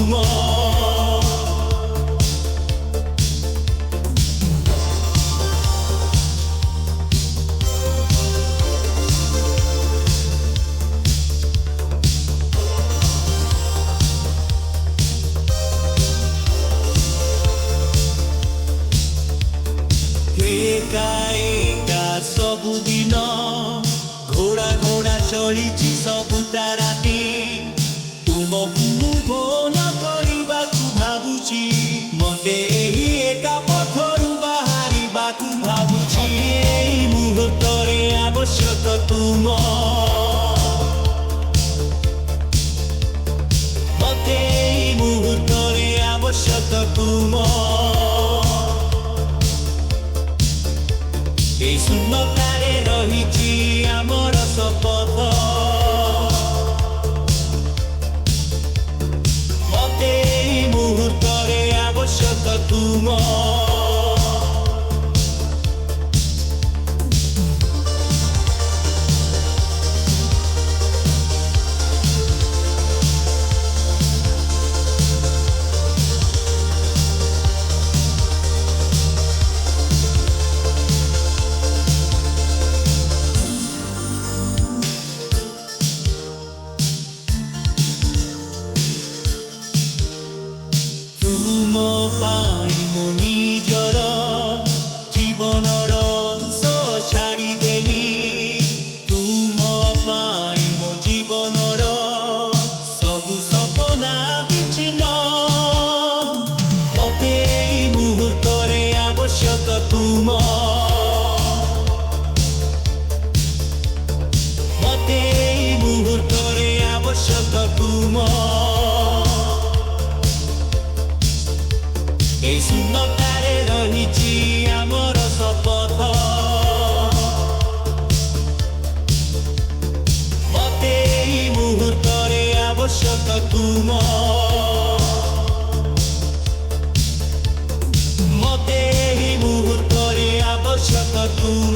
ତୁମ एका एका सबुदिन घोड़ा घोड़ा चलिछि सबुता राति तुमकु भोल କରିବାକୁ ଭାବୁଛି ମତେ ଏହି ଏକା ପଥରୁ ବାହାରିବାକୁ ଭାବୁଛି ଏହି ମୁହୂର୍ତ୍ତରେ ଆବଶ୍ୟକ ତୁମ ମତେ ଏହି ମୁହୂର୍ତ୍ତରେ ଆବଶ୍ୟକ ତୁମ এই শূন্যতারে রহিছি আমার শপথ মতে এই মুহূর্তরে আবশ্যক তুম ପାଇଁ ମୋ ନିଜର ଜୀବନର ଅଂଶ ଛାଡ଼ିଦେଲି ତୁମ ପାଇଁ ମୋ ଜୀବନର ସବୁ ସପନା ବିଚ୍ଛିନ୍ନ ମତେ ଏହି ମୁହୂର୍ତ୍ତରେ ଆବଶ୍ୟକ ତୁମ ମତେ ଏହି ମୁହୂର୍ତ୍ତରେ ଆବଶ୍ୟକ ତୁମ এই শূন্যতারে রহিছি আমার শপথ মতে এই মুহূর্তরে আবশ্যক তুম মতে এই মুহূর্তরে আবশ্যক তুম